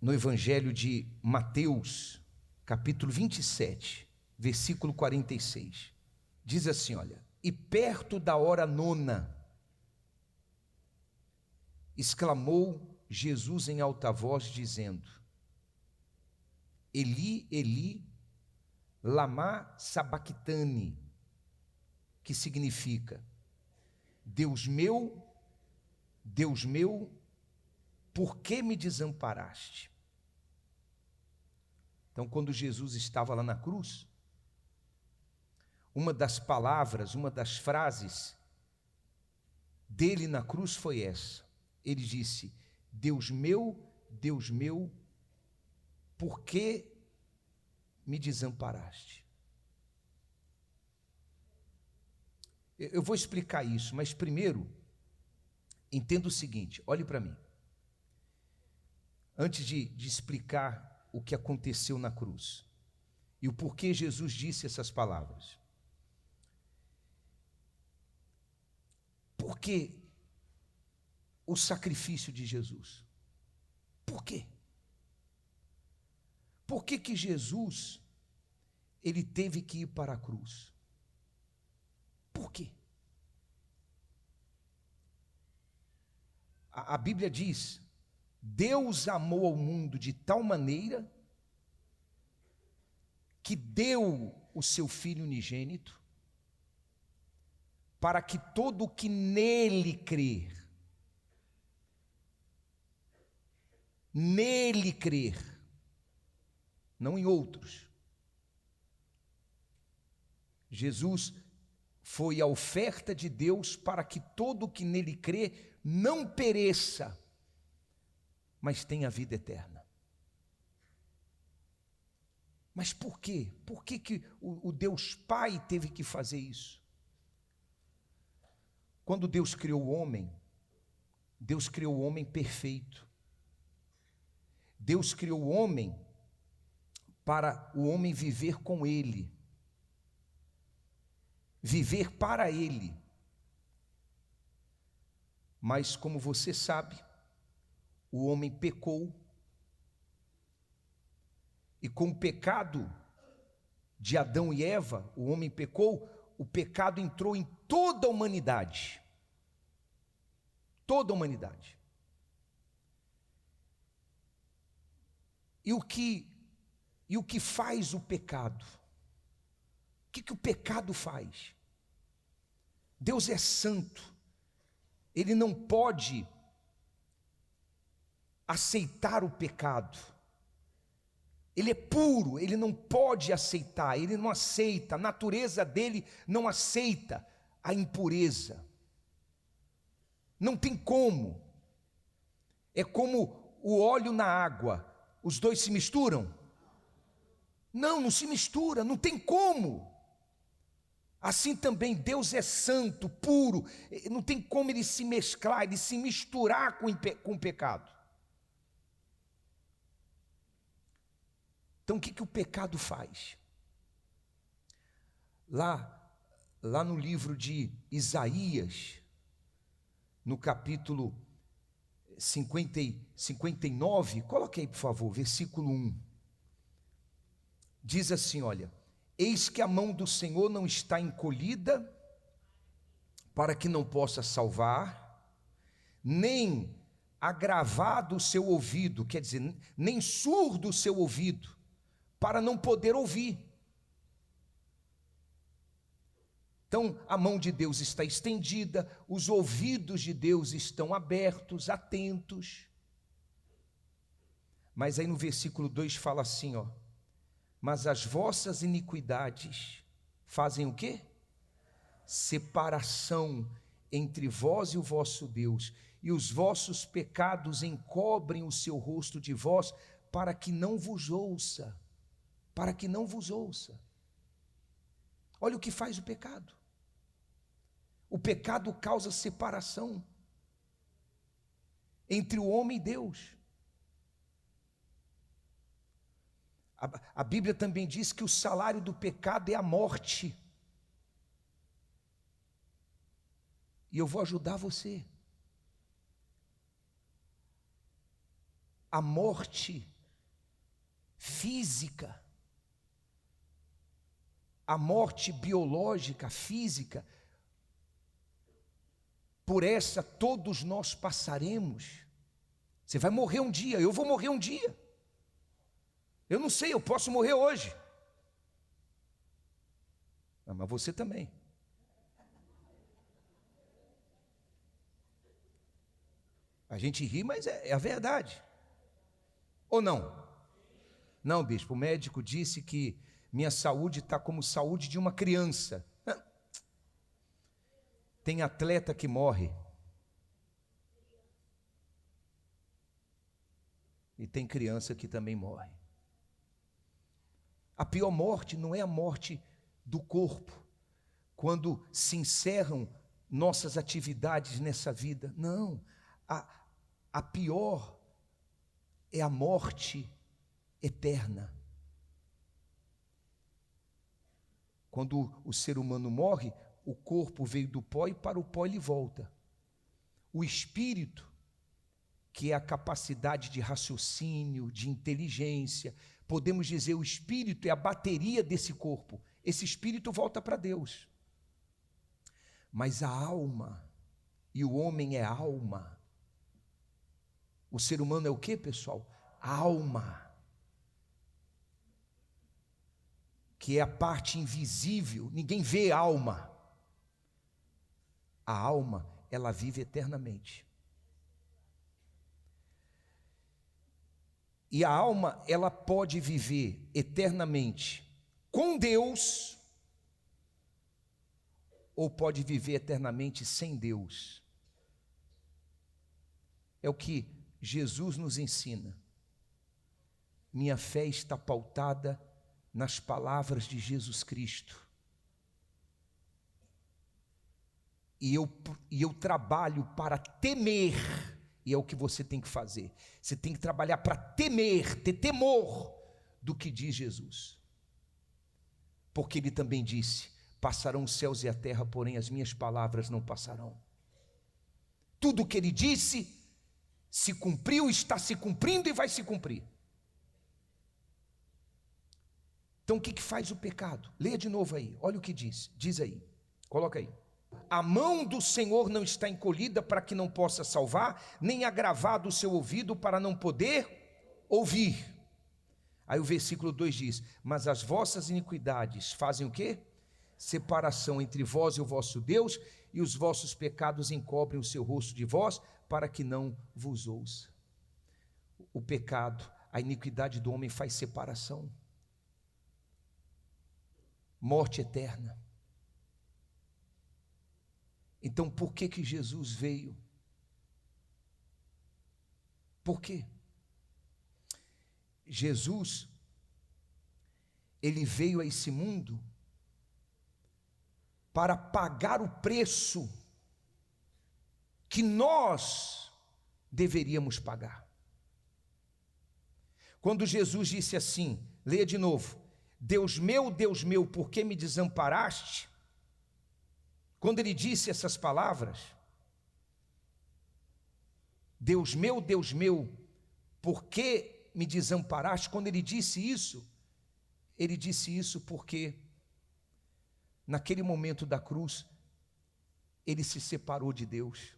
no Evangelho de Mateus, capítulo 27, versículo 46. Diz assim, olha: e perto da hora nona, exclamou Jesus em alta voz, dizendo: Eli, Eli, lama sabachthani, que significa: Deus meu, por que me desamparaste? Então, quando Jesus estava lá na cruz, uma das palavras, uma das frases dele na cruz foi essa. Ele disse: Deus meu, por que me desamparaste? Eu vou explicar isso, mas primeiro, entenda o seguinte, olhe para mim. Antes de explicar o que aconteceu na cruz e o porquê Jesus disse essas palavras. Por que o sacrifício de Jesus? Por quê? Por que Jesus, ele teve que ir para a cruz? Por quê? A Bíblia diz: Deus amou ao mundo de tal maneira que deu o seu Filho unigênito, para que todo o que nele crer, não em outros. Jesus foi a oferta de Deus para que todo o que nele crê não pereça, mas tenha vida eterna. Mas por quê? Por que o Deus Pai teve que fazer isso? Quando Deus criou o homem perfeito. Deus criou o homem para o homem viver com Ele, viver para Ele. Mas como você sabe, o homem pecou, e com o pecado de Adão e Eva, o homem pecou, o pecado entrou em toda a humanidade. Toda a humanidade. E o que faz o pecado? O que o pecado faz? Deus é santo. Ele não pode aceitar o pecado. Ele é puro, ele não pode aceitar, ele não aceita, a natureza dele não aceita a impureza. Não tem como. É como o óleo na água. Os dois se misturam? Não se mistura, não tem como. Assim também Deus é santo, puro, não tem como ele se mesclar, ele se misturar com o pecado. Então o que o pecado faz? Lá no livro de Isaías, no capítulo 59, coloque aí por favor, versículo 1. Diz assim, olha: eis que a mão do Senhor não está encolhida, para que não possa salvar, nem agravado o seu ouvido, quer dizer, nem surdo o seu ouvido, para não poder ouvir. Então, a mão de Deus está estendida, os ouvidos de Deus estão abertos, atentos. Mas aí no versículo 2 fala assim, ó: mas as vossas iniquidades fazem o quê? Separação entre vós e o vosso Deus, e os vossos pecados encobrem o seu rosto de vós, para que não vos ouça. Olha o que faz o pecado. O pecado causa separação entre o homem e Deus. A Bíblia também diz que o salário do pecado é a morte. E eu vou ajudar você. A morte física, a morte biológica, física. Por essa todos nós passaremos. Você vai morrer um dia, eu vou morrer um dia. Eu não sei, eu posso morrer hoje. Mas você também. A gente ri, mas é a verdade. Ou não? Não, bispo, o médico disse que minha saúde está como saúde de uma criança. Tem atleta que morre. E tem criança que também morre. A pior morte não é a morte do corpo, quando se encerram nossas atividades nessa vida. Não, a pior é a morte eterna. Quando o ser humano morre, o corpo veio do pó e para o pó ele volta. O espírito, que é a capacidade de raciocínio, de inteligência, podemos dizer, o espírito é a bateria desse corpo. Esse espírito volta para Deus. Mas a alma, e o homem é alma. O ser humano é o que, pessoal? Alma. Que é a parte invisível, ninguém vê a alma. A alma, ela vive eternamente. E a alma, ela pode viver eternamente com Deus, ou pode viver eternamente sem Deus. É o que Jesus nos ensina. Minha fé está pautada nas palavras de Jesus Cristo. E eu trabalho para temer, e é o que você tem que fazer. Você tem que trabalhar para temer, ter temor do que diz Jesus. Porque ele também disse: passarão os céus e a terra, porém as minhas palavras não passarão. Tudo o que ele disse se cumpriu, está se cumprindo e vai se cumprir. Então o que faz o pecado? Leia de novo aí, olha o que diz aí, coloca aí. A mão do Senhor não está encolhida para que não possa salvar, nem agravado o seu ouvido para não poder ouvir. Aí o versículo 2 diz: mas as vossas iniquidades fazem o quê? Separação entre vós e o vosso Deus, e os vossos pecados encobrem o seu rosto de vós, para que não vos ouça. O pecado, a iniquidade do homem faz separação. Morte eterna. Então por que Jesus veio? Por quê? Jesus, ele veio a esse mundo para pagar o preço que nós deveríamos pagar. Quando Jesus disse assim, leia de novo: Deus meu, por que me desamparaste? Quando ele disse essas palavras, Deus meu, por que me desamparaste? Quando ele disse isso porque naquele momento da cruz, ele se separou de Deus.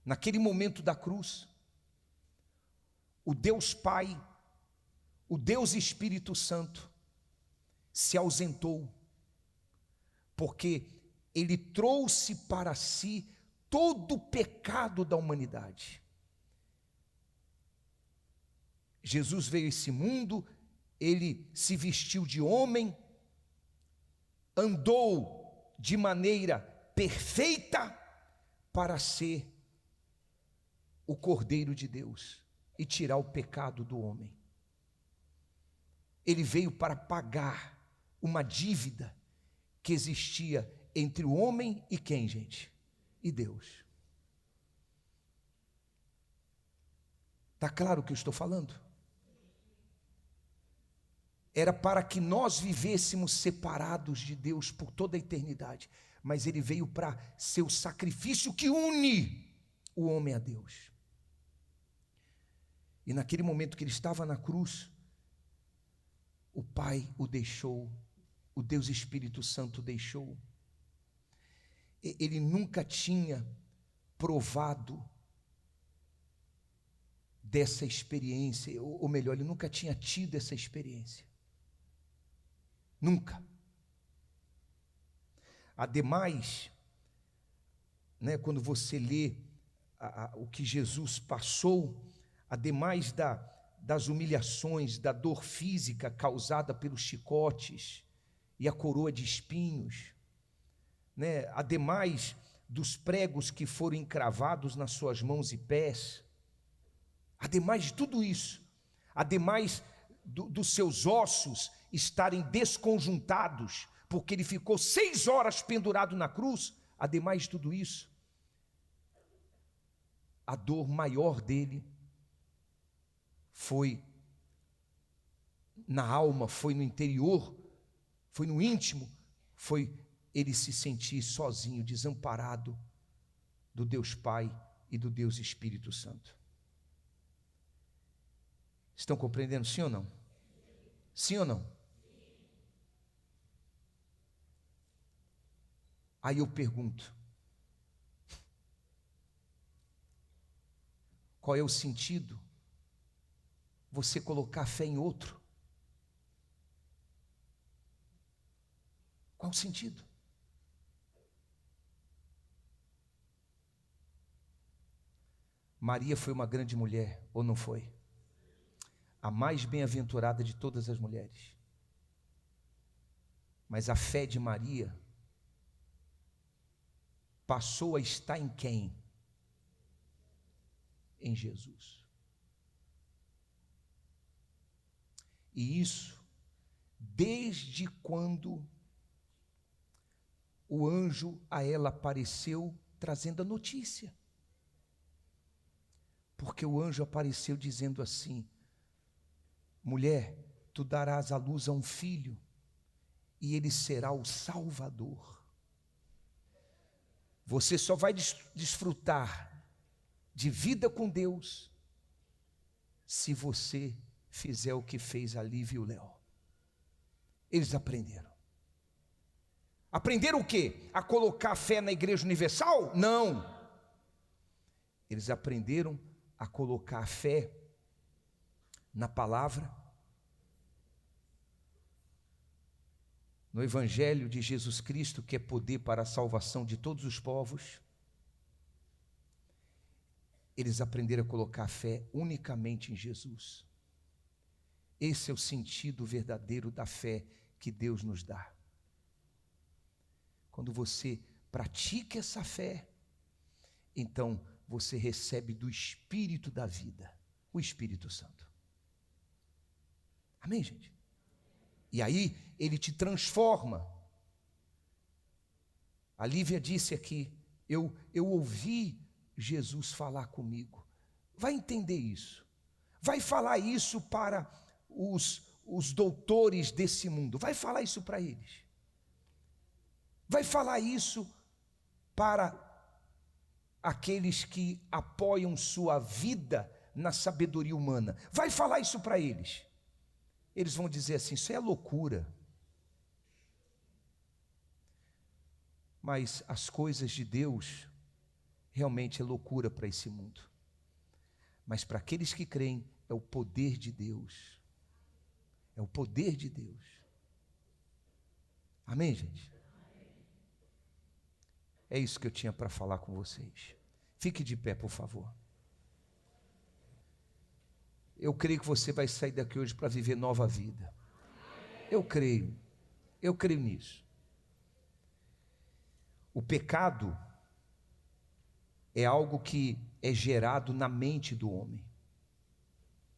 Naquele momento da cruz, o Deus Pai, o Deus Espírito Santo, se ausentou, porque ele trouxe para si todo o pecado da humanidade. Jesus veio a esse mundo, ele se vestiu de homem, andou de maneira perfeita para ser o Cordeiro de Deus e tirar o pecado do homem. Ele veio para pagar uma dívida que existia entre o homem e quem, gente? E Deus. Está claro o que eu estou falando? Era para que nós vivêssemos separados de Deus por toda a eternidade, mas ele veio para ser o sacrifício que une o homem a Deus. E naquele momento que ele estava na cruz, o Pai o deixou, o Deus Espírito Santo o deixou. Ele nunca tinha provado dessa experiência, ou melhor, ele nunca tinha tido essa experiência. Nunca. Ademais, quando você lê o que Jesus passou, ademais das humilhações, da dor física causada pelos chicotes e a coroa de espinhos, ademais dos pregos que foram encravados nas suas mãos e pés, ademais de tudo isso, ademais dos seus ossos estarem desconjuntados, porque ele ficou 6 horas pendurado na cruz, ademais de tudo isso, a dor maior dele foi na alma, foi no interior, foi no íntimo, foi ele se sentir sozinho, desamparado do Deus Pai e do Deus Espírito Santo. Estão compreendendo, sim ou não? Sim ou não? Aí eu pergunto, qual é o sentido você colocar fé em outro? Qual o sentido? Maria foi uma grande mulher, ou não foi? A mais bem-aventurada de todas as mulheres. Mas a fé de Maria passou a estar em quem? Em Jesus. E isso, desde quando o anjo a ela apareceu trazendo a notícia. Porque o anjo apareceu dizendo assim: mulher, tu darás à luz a um filho, e ele será o Salvador. Você só vai desfrutar de vida com Deus se você fizer o que fez a Lívia e o Léo. Eles aprenderam. Aprenderam o quê? A colocar fé na Igreja Universal? Não. Eles aprenderam a colocar a fé na palavra, no Evangelho de Jesus Cristo, que é poder para a salvação de todos os povos. Eles aprenderam a colocar a fé unicamente em Jesus. Esse é o sentido verdadeiro da fé que Deus nos dá. Quando você pratica essa fé, então você recebe do Espírito da vida, o Espírito Santo. Amém, gente? E aí ele te transforma. A Lívia disse aqui, eu ouvi Jesus falar comigo. Vai entender isso. Vai falar isso para os doutores desse mundo. Vai falar isso para eles. Vai falar isso para aqueles que apoiam sua vida na sabedoria humana. Vai falar isso para eles. Eles vão dizer assim: isso é loucura. Mas as coisas de Deus realmente é loucura para esse mundo. Mas para aqueles que creem, é o poder de Deus. É o poder de Deus. Amém, gente? É isso que eu tinha para falar com vocês. Fique de pé, por favor. Eu creio que você vai sair daqui hoje para viver nova vida. Eu creio nisso. O pecado é algo que é gerado na mente do homem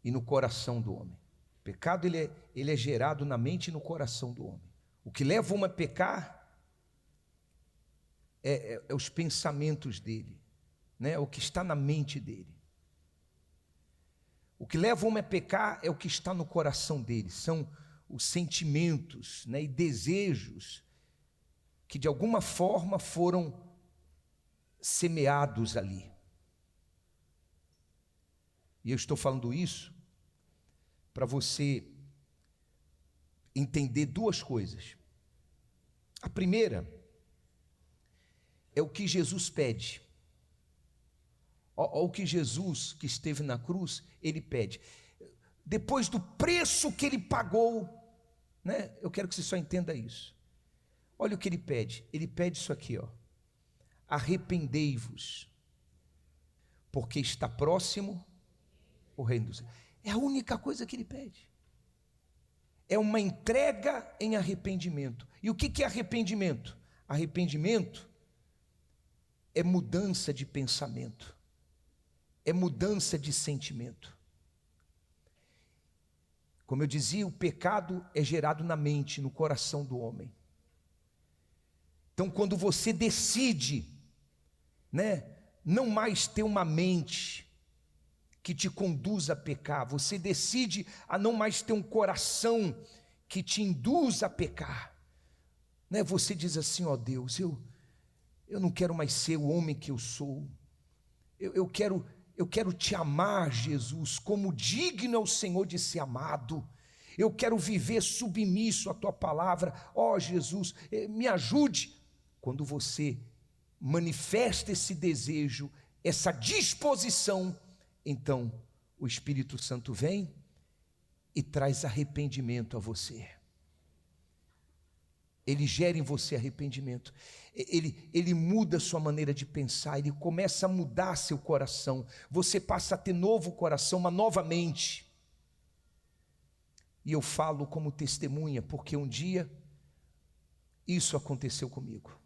e no coração do homem. O pecado ele é gerado na mente e no coração do homem. O que leva o homem a pecar é os pensamentos dele, o que está na mente dele. O que leva o homem a pecar é o que está no coração dele, são os sentimentos, e desejos que de alguma forma foram semeados ali. E eu estou falando isso para você entender duas coisas. A primeira é o que Jesus pede. Olha o que Jesus, que esteve na cruz, ele pede. Depois do preço que ele pagou, né? Eu quero que você só entenda isso. Olha o que ele pede. Ele pede isso aqui, ó. Arrependei-vos, porque está próximo o reino dos céus. É a única coisa que ele pede. É uma entrega em arrependimento. E o que é arrependimento? Arrependimento é mudança de pensamento, é mudança de sentimento. Como eu dizia, o pecado é gerado na mente, no coração do homem. Então, quando você decide, né, não mais ter uma mente que te conduz a pecar, você decide a não mais ter um coração que te induz a pecar, né? Você diz assim: ó Deus, eu não quero mais ser o homem que eu sou, eu quero te amar, Jesus, como digno é o Senhor de ser amado. Eu quero viver submisso à tua palavra. Ó Jesus, me ajude. Quando você manifesta esse desejo, essa disposição, então o Espírito Santo vem e traz arrependimento a você. Ele gera em você arrependimento, ele muda a sua maneira de pensar, ele começa a mudar seu coração, você passa a ter novo coração, uma nova mente. E eu falo como testemunha, porque um dia isso aconteceu comigo.